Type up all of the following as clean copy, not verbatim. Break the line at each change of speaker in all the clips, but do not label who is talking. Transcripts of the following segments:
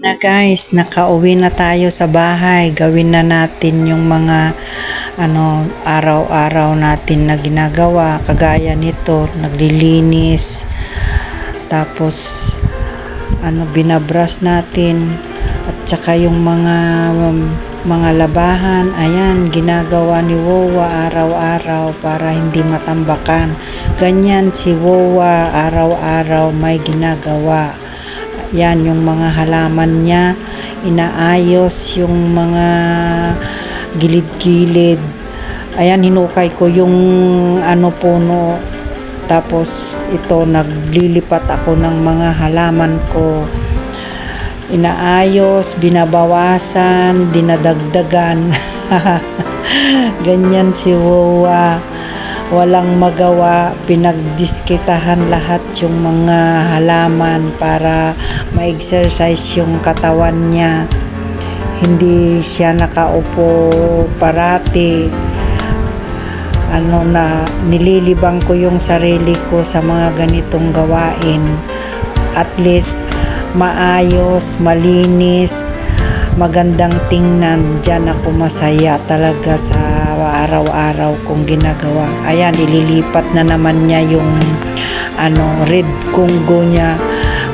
Na guys, nakauwi na tayo sa bahay. Gawin na natin yung mga araw-araw natin na ginagawa. Kagaya nito, naglilinis. Tapos binabrush natin. At saka yung mga labahan, ayan, ginagawa ni Wowa araw-araw para hindi matambakan. Ganyan si Wowa, araw-araw may ginagawa. Yan, yung mga halaman niya, inaayos yung mga gilid-gilid. Ayan, hinukay ko yung puno. Tapos ito, naglilipat ako ng mga halaman ko. Inaayos, binabawasan, dinadagdagan. Ganyan si Wowa. Walang magawa, pinagdiskitahan lahat yung mga halaman para ma-exercise yung katawan niya. Hindi siya nakaupo parati. Nililibang ko yung sarili ko sa mga ganitong gawain. At least maayos, malinis, magandang tingnan. Diyan ako masaya talaga sa araw-araw kong ginagawa. Ayan, ililipat na naman niya yung red Congo niya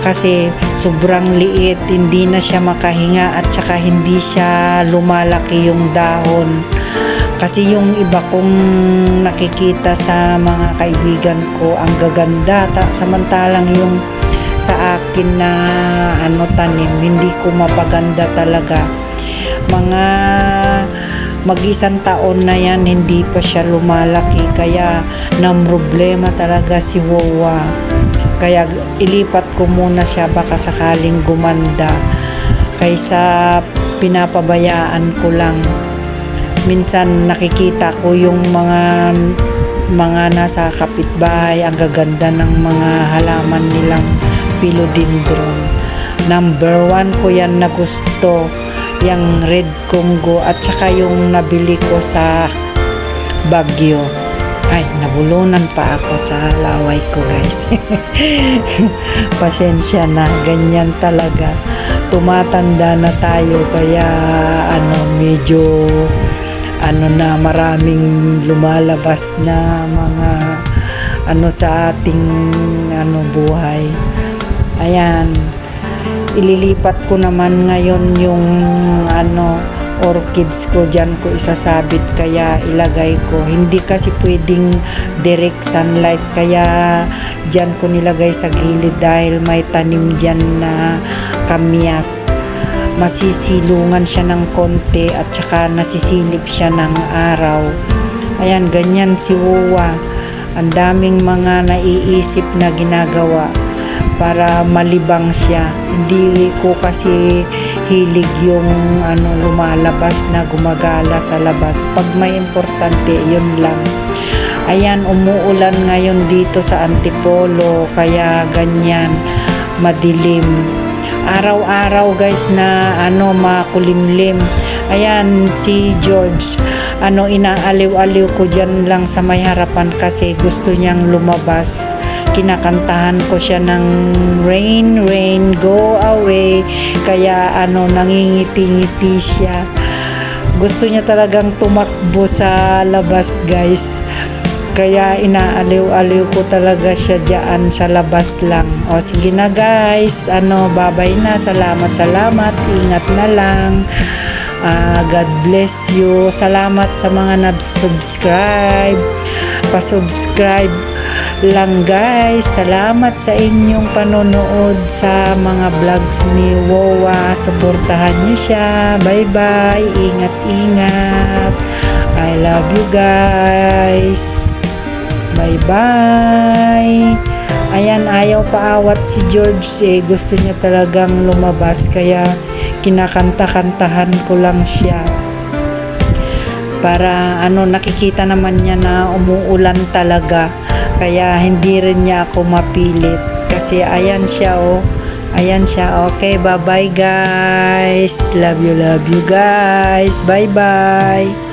kasi sobrang liit, hindi na siya makahinga at saka hindi siya lumalaki yung dahon. Kasi yung iba kong nakikita sa mga kaibigan ko, ang gaganda, samantalang yung sa akin na tanim, hindi ko mapaganda talaga. Mga mag-isang taon na yan, hindi pa siya lumalaki, kaya namroblema talaga si Wowa. Kaya ilipat ko muna siya, baka sakaling gumanda, kaysa pinapabayaan ko lang. Minsan nakikita ko yung mga nasa kapitbahay, ang gaganda ng mga halaman nilang philodendron. Number 1 ko yan na gusto, yung red Congo, at saka yung nabili ko sa Baguio. Ay, nabulunan pa ako sa laway ko guys. Pasensya na, ganyan talaga. Tumatanda na tayo, kaya medyo na maraming lumalabas na mga sa ating buhay. Ayan, ililipat ko naman ngayon yung orchids ko, dyan ko isasabit, kaya ilagay ko. Hindi kasi pwedeng direct sunlight, kaya dyan ko nilagay sa gilid dahil may tanim dyan na kamyas. Masisilungan siya ng konti at saka nasisilip siya ng araw. Ayan, ganyan si Wowa. Ang daming mga naiisip na ginagawa para malibang siya. Hindi ko kasi hilig yung lumalabas na gumagala sa labas. Pag may importante, yun lang. Ayan, umuulan ngayon dito sa Antipolo, kaya ganyan, madilim. Araw-araw guys na makulimlim. Ayan, si George, inaaliw-aliw ko dyan lang sa may harapan kasi gusto niyang lumabas. Kinakantahan ko siya ng rain, rain, go away. Kaya nangingiti-ngiti siya. Gusto niya talagang tumakbo sa labas guys. Kaya inaaliw-aliw ko talaga siya dyan sa labas lang. O sige na guys, bye-bye na. Salamat. Ingat na lang. God bless you. Salamat sa mga nag-subscribe. Pa-subscribe lang guys. Salamat sa inyong panonood sa mga vlogs ni Wowa. Suportahan niyo siya. Bye-bye. Ingat-ingat. I love you guys. Bye bye. Ayan, ayaw paawat si George gusto niya talagang lumabas kaya kinakanta-kantahan ko lang siya para nakikita naman niya na umuulan talaga kaya hindi rin niya ako mapilit kasi ayan siya okay, bye bye guys, love you guys, bye bye.